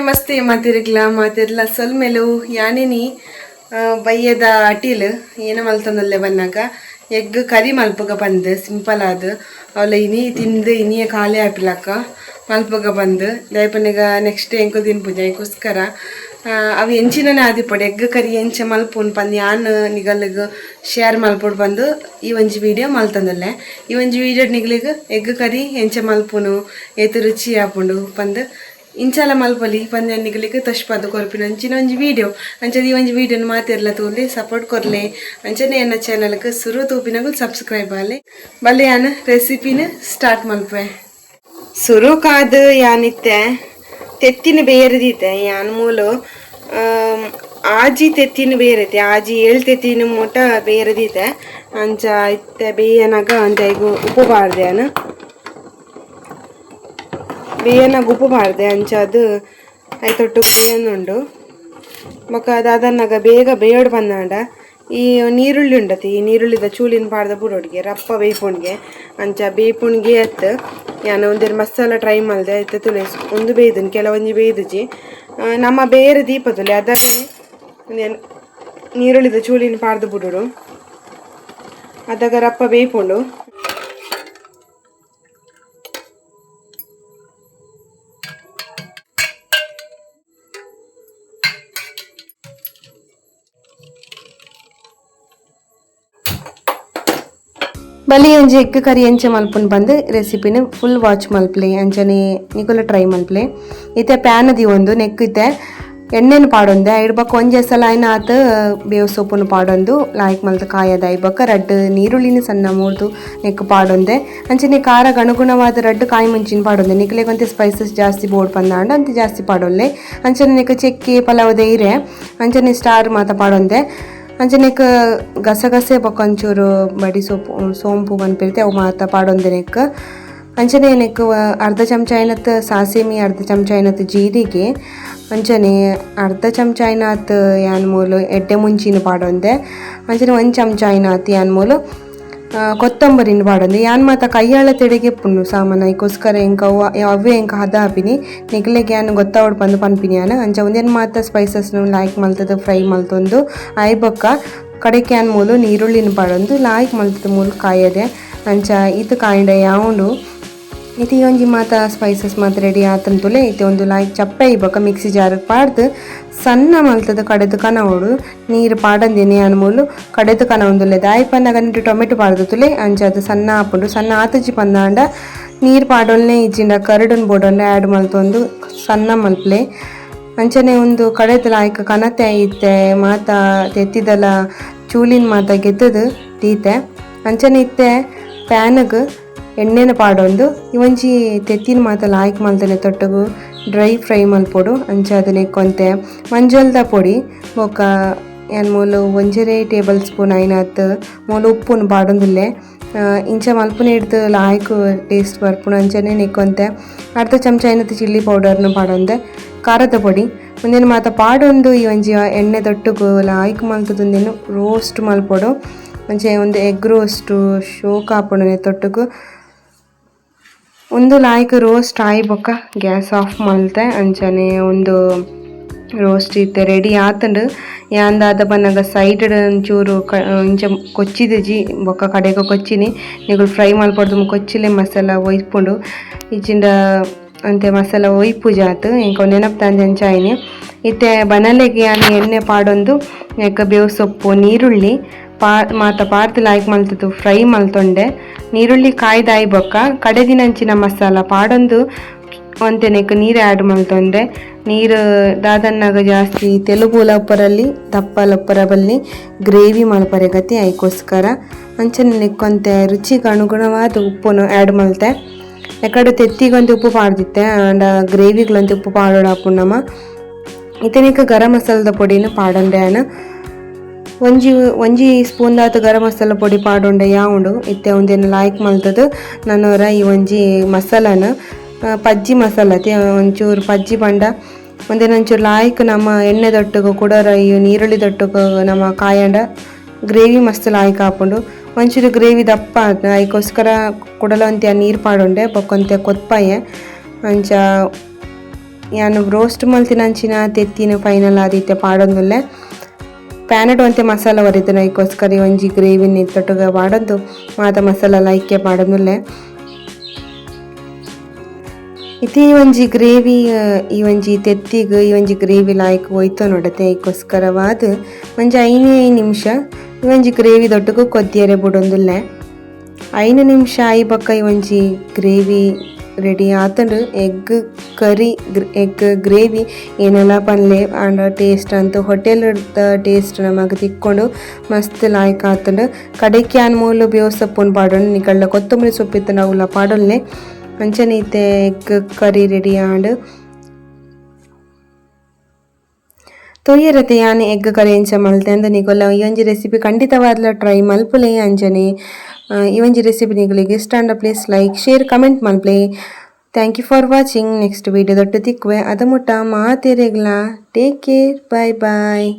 ನಮಸ್ತೆ ಮಾತಿರ್ಲ ಸೊಲ್ಮೆಲು ಯಾನಿನಿ ಬಯ್ಯದ ಅಟೀಲ್ ಏನ ಮಲ್ತೊಂದಲ್ಲೇ ಬನ್ನಾಗ ಎಗ್ ಕರಿ ಮಲ್ಪಗ ಬಂದು ಸಿಂಪಲ್ ಆದ ಅವಳ ತಿಂದು ಇನಿಯ ಖಾಲಿ ಆಪಿಲಕ್ಕ ಮಲ್ಪಗ ಬಂದು ದಯಪನಿಗ ನೆಕ್ಸ್ಟ್ ಎಂಕು ತಿನ್ಪುಜ ಅದಕ್ಕೋಸ್ಕರ ಅವು ಎಂಚಿನ ಆದಿಪಡು ಎಗ್ ಕರಿ ಎಂಚ ಮಲ್ಪುನ್ ಪಂದು ಯಾನ್ ನಿಗಲ್ಗೆ ಶೇರ್ ಮಲ್ಪೊಡು ಬಂದು ಈ ಒಂಜಿ ವಿಡಿಯೋ ಮಲ್ತಂದಲ್ಲೇ ಈ ಒಂಜಿ ವಿಡಿಯೋ ನಿಗಲಿಗೆ ಎಗ್ ಕರಿ ಎಂಚ ಮಲ್ಪುನು ಏತು ರುಚಿ ಆಪುಂಡು ಪಂದು ಇಂಚಾಲ ಮಲ್ಪಲಿ ಪಂದ್ಯ ನಿಗಲಿಗೆ ತಶ್ಪಾದ ಕೊರ್ಪಿನ ಅಂಚಿನ ಒಂಜಿ ವಿಡಿಯೋ ಅಂಚದ ಈ ಒಂಜಿ ವಿಡಿಯೋನ ಮಾತಿರ್ಲ ತೋಲಿ ಸಪೋರ್ಟ್ ಕೊರ್ಲೆ ಅಂಚನೆ ಎನ್ನ ಚಾನಲ್ಗೆ ಸುರು ತೂಪಿನಗೂ ಸಬ್ಸ್ಕ್ರೈಬ್ ಆಲೆ ಬಲ್ಲೆ ಯಾನ ರೆಸಿಪಿನ ಸ್ಟಾರ್ಟ್ ಮಲ್ಪೆ ಸುರು ಕಾದು ಯಾನಿತ್ತೆ ತೆತ್ತಿನ ಬೇರೆದಿತ್ತೆ ಯಾನ್ ಮೂಲು ಆಜಿ ತೆತ್ತಿನ ಬೇರೆತೆ ಆಜಿ ತೆತ್ತಿನ ಮೂಟ ಬೇರೆದಿತ್ತೆ ಅಂಚ ಇತ್ತೆ ಬೇಯನಾಗ ಅಂಚ ಈಗ ಉಪ್ಪು ಬಾರ್ದೆ ಅನ ಬೇಯನಾಗ ಉಪ್ಪು ಬಾರ್ದೆ ಅಂಚ ಅದು ಐತೊಟ್ಟು ಬೇಯನುಂಡು ಮಕ್ಕ ಅದನ್ನಾಗ ಬೇಗ ಬೇಯೋಡು ಬಂದಾಂಡ ಈ ನೀರುಳ್ಳಿ ಉಂಡತಿ ಈ ನೀರುಳ್ಳಿದ ಚೂಲಿನ ಪಾಡ್ದ ಬುಡೋಡ್ಗೆ ರಪ್ಪ ಬೇಯ್ಪುಣ್ಗೆ ಅಂಚ ಬೇಯ್ಪುಣ್ಗೆ ಎತ್ತು ನಾನು ಒಂದೆರಡು ಮಸಾಲ ಟ್ರೈ ಮಾಡಿದೆ ಆಯ್ತು ತುಲೆ ಒಂದು ಬೇಯ್ದನು ಕೆಲವೊಂದು ಬೇಯ್ದುಜಿ ನಮ್ಮ ಬೇರೆ ದೀಪ ತುಲೆ ಅದನ್ನೇ ನೀರುಳ್ಳಿದ ಚೂಲಿನ ಪಾಡ್ದು ಬಿಡೋಡು ಅದಾಗ ರಪ್ಪ ಬೇಯ್ಪುಂಡು ಬಲಿ ಅಂಜಿ ಎಗ್ ಕರಿ ಎಂಚ ಮಲ್ಪುನ್ ಬಂದು ರೆಸಿಪಿನ ಫುಲ್ ವಾಚ್ ಮಲ್ಪ್ಲೆ ಅಂಚನೆ ನಿಗುಲ ಟ್ರೈ ಮಲ್ಪ್ಲೆ ಇತ್ತೆ ಪ್ಯಾನ್ ದಿ ಒಂದು ನೆಕ್ ಇತ್ತೆ ಎಣ್ಣೆನ ಪಾಡೊಂದೆ ಐಡ್ಬಕ್ಕ ಒಂಜೆ ಸಲ ಐನ ಆತ ಬೇವು ಸೊಪ್ಪುನು ಪಾಡೊಂದು ಲಾಯ್ಕ್ ಮಲ್ತ ಕಾಯದ ಐಬಕ್ಕ ರಡ್ಡು ನೀರುಳ್ಳಿನ ಸಣ್ಣ ಮೂರ್ದು ನೆಕ್ ಪಾಡೊಂದೆ ಅಂಚನೆ ಖಾರಗ ಅನುಗುಣವಾದ ರಡ್ಡು ಕಾಯಿ ಮುಂಚಿನ ಪಾಡೊಂದೆ ನಿಕ್ಲೆಗೊಂತೆ ಸ್ಪೈಸಸ್ ಜಾಸ್ತಿ ಬೋರ್ಡ್ ಪಂದಾಂಡ ಅಂತ ಜಾಸ್ತಿ ಪಾಡೊಲ್ಲೆ ಅಂಚನೆ ನೆಕ್ ಚೆಕ್ಕೆ ಪಲಾವದ ಇರೆ ಅಂಚನೆ ಸ್ಟಾರ್ ಮಾತ ಪಾಡೊಂದೆ ಅಂಚನೆಕ್ ಗಸಗಸೆ ಬೊಕೊಂಚೂರು ಬಡಿ ಸೋಂಪು ಬಂದ್ಪಿರ್ತೆ ಅವು ಮಾತ ಪಾಡೊಂದೆ ನೆಕ್ ಅಂಚನೆ ನೆಕ್ ಅರ್ಧ ಚಮಚ ಐನತ್ ಸಾಸಿಮಿ ಅರ್ಧ ಚಮಚ ಐನತ್ ಜೀರಿಗೆ ಅಂಚನೆ ಅರ್ಧ ಚಮಚ ಐನಾತ್ ಯಾನ್ ಮೂಲು ಎಡ್ಡೆ ಮುಂಚಿನ ಪಾಡೊಂದೆ ಅಂಚನೆ ಒಂದು ಚಮಚ ಐನಾತ್ ಯಾನ್ ಮೂಲು ಕೊತ್ತಂಬರಿನ ಪಾಡೊಂದೆ ಯಾನ್ ಮಾತ ಕೈಯಾಳ ತೆಡೆಗೆ ಪುಣ್ಣು ಸಾಮಾನು ಅದಕ್ಕೋಸ್ಕರ ಎಂಕ ಅವೇ ಎಂಕ ಹದ ಹಾಪಿನಿ ನಿಗ್ಲೆಗೆ ಯಾನು ಗೊತ್ತಾವಡ್ ಬಂದು ಪನ್ಪಿನಿ ಯಾನು ಅಂಚ ಒಂದೇನು ಮಾತ ಸ್ಪೈಸಸ್ನು ಲಾಯ್ಕ್ ಮಲ್ತದ ಫ್ರೈ ಮಲ್ತೊಂದು ಆಯ್ಬೊಕ್ಕ ಕಡೆಗೆ ಯಾನ್ ಮೂಲು ನೀರುಳ್ಳಿನ ಪಾಡೊಂದು ಲಾಯ್ಕ್ ಮಲ್ತದ ಮೂಲು ಕಾಯದೆ ಅಂಚ ಇದು ಕಾಯಿಂಡ ಯಾವುದು ಇದು ಒಂಜಿ ಮಾತ ಸ್ಪೈಸಸ್ ಮಾತ ರೆಡಿ ಆತಂತುಲೆ ಇದು ಒಂದು ಲಾಯ್ಕ್ ಚಪ್ಪೆ ಇಬ್ಬಕ ಮಿಕ್ಸಿ ಜಾರಿಗೆ ಪಾಡ್ದು ಸಣ್ಣ ಮಲ್ತದ ಕಡೆದು ಕನವಡು ನೀರು ಪಾಡಂದೇನೆ ಅನ್ಮೂಲು ಕಡೆದು ಕನವೊಂದುಲ್ಲೆ ದಾಯಿ ಪನ್ನಾಗ ನಿಟ್ಟು ಟೊಮೆಟೊ ಪಾಡ್ದುಲೆ ಅಂಚ ಅದು ಸಣ್ಣ ಹಾಪುಂಡು ಸಣ್ಣ ಆತಜಿ ಪಂದಾಂಡ ನೀರು ಪಾಡೊಲ್ನೆ ಇಜ್ಜಿಂಡ ಕರಡನ್ ಬೋಡೊಂಡೆ ಆ್ಯಡ್ ಮಲ್ತೊಂದು ಸಣ್ಣ ಮಲ್ಪ್ಲೆ ಅಂಚನೆ ಒಂದು ಕಡೆದು ಲಾಯ್ಕ್ ಕನತೆ ಇತ್ತೆ ಮಾತ ತೆತ್ತಿದಲ ಚೂಲಿನ ಮಾತ ಗೆದ್ದದು ತೀತೆ ಅಂಚನೆ ಇತ್ತೆ ಪ್ಯಾನ್ಗೆ ಎಣ್ಣೆನ ಪಾಡೊಂದು ಇವೊಂಜಿ ತೆತ್ತಿನ ಮಾತ ಲಾಯ್ಕ್ ಮಲ್ತನೆ ತೊಟ್ಟಗು ಡ್ರೈ ಫ್ರೈ ಮಲ್ಪೊಡು ಅಂಚ ಅದನ್ನೇ ಕೊಂತೆ ಮಂಜಲ್ದ ಪೊಡಿ ಬೊಕ್ಕ ಏನು ಮೂಲು ಒಂಜರೆ ಟೇಬಲ್ ಸ್ಪೂನ್ ಐನಾತ್ ಮೂಲು ಉಪ್ಪುನು ಪಾಡೊಂದುಲ್ಲೆ ಇಂಚ ಮಲ್ಪುನ ಹಿಡ್ದು ಲಾಯ್ಕ್ ಟೇಸ್ಟ್ ಬರ್ಪುಣ ಅಂಚನೆ ನೆಕ್ಕೊಂತೆ ಅರ್ಧ ಚಮಚ ಐನತ್ ಚಿಲ್ಲಿ ಪೌಡರ್ನು ಪಾಡೊಂದೆ ಖಾರದ ಪೊಡಿ ಒಂದೇನು ಮಾತ ಪಾಡೊಂದು ಈ ಒಂಜಿ ಎಣ್ಣೆ ತೊಟ್ಟುಗು ಲಾಯ್ಕ್ ಮಲ್ತದೊಂದೇನು ರೋಸ್ಟ್ ಮಲ್ಪೊಡು ಅಂಚೆ ಒಂದು ಎಗ್ ರೋಸ್ಟು ಶೋಕ್ ಹಾಪೊಡು ತೊಟ್ಟುಗು ಒಂದು ಲಾಯ್ಕ್ ರೋಸ್ಟ್ ಆಯ್ಬೊಕ್ಕ ಗ್ಯಾಸ್ ಆಫ್ ಮಲ್ತೆ ಅಂಚನೆ ಒಂದು ರೋಸ್ಟ್ ಇತ್ತೆ ರೆಡಿ ಆತಂಡು ಯಾಂದಾದ ಬನ್ನಾಗ ಸೈಡ್ ಒಂಚೂರು ಇಂಚ ಕೊಚ್ಚಿದಜಿ ಬೊಕ್ಕ ಕಡೆಗೆ ಕೊಚ್ಚಿನಿ ನೀವು ಫ್ರೈ ಮಲ್ಪಡ್ದು ಕೊಚ್ಚಿಲೆ ಮಸಾಲ ಒಯ್ಪುಂಡು ಇಚ್ಚಿಂಡ ಅಂತೆ ಮಸಾಲ ಒಯ್ಪುಜಾತು ಇಂಕ ನೆನಪ್ತಾಂದೆ ಅಂಚಾಯಿನಿ ಇತ್ತೆ ಬನಲೆಗೆ ಯಾನು ಎಣ್ಣೆ ಪಾಡೊಂದು ಯಾಕ ಬೇವು ಸೊಪ್ಪು ನೀರುಳ್ಳಿ ಮಾತ ಪಾರ್ದು ಲಾಯ್ಕ್ ಮಲ್ತದ್ದು ಫ್ರೈ ಮಲ್ತೊಂಡೆ ನೀರುಳ್ಳಿ ಕಾಯ್ದಾಯಿ ಬೊಕ್ಕ ಕಡೆದಿನಂಚಿನ ಮಸಾಲ ಪಾಡೊಂದು ಒಂತೆನೆಕ್ ನೀರು ಆ್ಯಡ್ ಮಲ್ತೊಂಡೆ ನೀರು ದಾದನ್ನಾಗ ಜಾಸ್ತಿ ತೆಲುಗುಲ ಉಪ್ಪರಲ್ಲಿ ದಪ್ಪಲ ಉಪ್ಪರ ಬಲ್ಲಿ ಗ್ರೇವಿ ಮಲ್ಪರೆ ಗತಿ ಅದಕ್ಕೋಸ್ಕರ ಅಂಚನೆ ನೆಕ್ಕೊಂತೆ ರುಚಿಗೆ ಅನುಗುಣವಾದ ಉಪ್ಪನ್ನು ಆ್ಯಡ್ ಮಲ್ತೆ ಯಾಕಡೆ ತೆತ್ತಿಗೊಂದು ಉಪ್ಪು ಪಾಡ್ದಿತ್ತೆ ಆಂಡ ಗ್ರೇವಿಗಳಂತೆ ಉಪ್ಪು ಪಾಡೋಡು ಹಾಪುಂಡಮ್ಮ ಇತನಿಕ ಗರಂ ಮಸಾಲದ ಪೊಡಿನ ಪಾಡೊಂಡೆ ಆನ ಒಂಜಿ ಸ್ಪೂನ್ ದಾತ ಗರಂ ಮಸಾಲ ಪೊಡಿ ಪಾಡೊಂಡೆ ಯಾವುದು ಇತ್ತೆ ಒಂದೇನು ಲಾಯ್ಕ್ ಮಲ್ತದು ನನ್ನವರ ಈ ಒಂಜಿ ಮಸಾಲನ ಪಜ್ಜಿ ಮಸಾಲ ಒಂಚೂರು ಪಜ್ಜಿ ಪಂಡ ಒಂದೇನೊಂಚೂರು ಲಾಯ್ಕ್ ನಮ್ಮ ಎಣ್ಣೆ ದೊಟ್ಟುಗು ಕುಡರ ಈ ನೀರುಳ್ಳಿ ದೊಟ್ಟುಗು ನಮ್ಮ ಕಾಯಂಡ ಗ್ರೇವಿ ಮಸ್ತ್ ಲಾಯ್ಕ್ ಹಾಪುಂಡು ಒಂಚೂರು ಗ್ರೇವಿ ದಪ್ಪ ಅದಕ್ಕೋಸ್ಕರ ಕುಡಲ ಒಂತೆ ನೀರು ಪಾಡೊಂಡೆ ಬೊಕ್ಕೊಂತೆ ಕೊತ್ಪಾಯೆ ಅಂಚ ಯಾನು ರೋಸ್ಟ್ ಮಲ್ತಿನಂಚಿನ ತೆತ್ತಿನ ಫೈನಲ್ ಆದಿತ್ತೆ ಪಾಡೊಂದುಲ್ಲೆ ಪ್ಯಾನೆಡ್ ಒಂತೆ ಮಸಾಲ ಬರಿತು ನೈಕೋಸ್ಕರ ಒಂಜಿ ಗ್ರೇವಿನ ಇತ್ತೊಟ್ಟುಗ ಪಾಡೊಂದು ಮಾತ ಮಸಾಲ ಲೈಕೆ ಪಾಡೊಂದುಲ್ಲೆ ಇತಿ ಒಂಜಿ ಗ್ರೇವಿ ಈ ಒಂಜಿ ತೆತ್ತಿಗ್ ಈ ಒಂಜಿ ಗ್ರೇವಿ ಲಾಯ್ಕ್ ಒಯ್ತು ನೋಡತೆ ಐಕೋಸ್ಕರವಾದ್ ಒಂಜಿ 5 ನಿಮಿಷ ಈ ಒಂಜಿ ಗ್ರೇವಿ ದೊಟ್ಟುಗು ಕೊದ್ದಿಯರೆ ಬುಡೊಂದುಲ್ಲೆ 5 ನಿಮಿಷ ಆಯಿ ಬೊಕ್ಕ ಈ ಒಂಜಿ ಗ್ರೇವಿ ರೆಡಿ ಆತಂಡು ಎಗ್ ಕರಿ ಎಗ್ ಗ್ರೇವಿ ಏನೆಲ್ಲ ಪನ್ಲೆ ಆಂಡ ಟೇಸ್ಟ್ ಅಂತೂ ಹೋಟೆಲ್ ಟೇಸ್ಟ್ ನಮಗೆ ತಿಕ್ಕೊಂಡು ಮಸ್ತ್ ಲಾಯ್ಕ್ ಆತಂಡು ಕಡೆಗೆ ಆನ್ ಮೂಲು ಬೇವು ಸೊಪ್ಪುನ ಪಾಡೋಣ ನಿಕಳ್ಳ ಕೊತ್ತಂಬರಿ ಸೊಪ್ಪಿತ್ತು ನಾವು ಪಾಡೊಲ್ಲೆ ಅಂಚನೆ ಇತ್ತೆ ಎಗ್ ಕರಿ ರೆಡಿ ಆಂಡ್ ತೊಯ್ಯರತೆ ಯಾನ್ ಎಗ್ ಕರಿ ಎಂಚ ಮಲ್ತೆ ಅಂದ ನಿಗೊಲ್ಲ ಈ ಒಂಜಿ ರೆಸಿಪಿ ಖಂಡಿತವಾದ್ಲ ಟ್ರೈ ಮಲ್ಪುಲೆ ಅಂಚನೆ ಈ ಒಂಜಿ ರೆಸಿಪಿ ನಿಗಳಿಗೆ ಇಷ್ಟ ಅಂಡ ಪ್ಲೀಸ್ ಲೈಕ್ ಶೇರ್ ಕಮೆಂಟ್ ಮಲ್ಪಲೆ. Thank you for watching. Next video ದೊಟ್ಟು ತಿಕ್ಕುವೆ ಅದ ಮುಟ್ಟ ಮಾತೆರೆಗ್ಲ. Take care. ಬಾಯ್ ಬಾಯ್.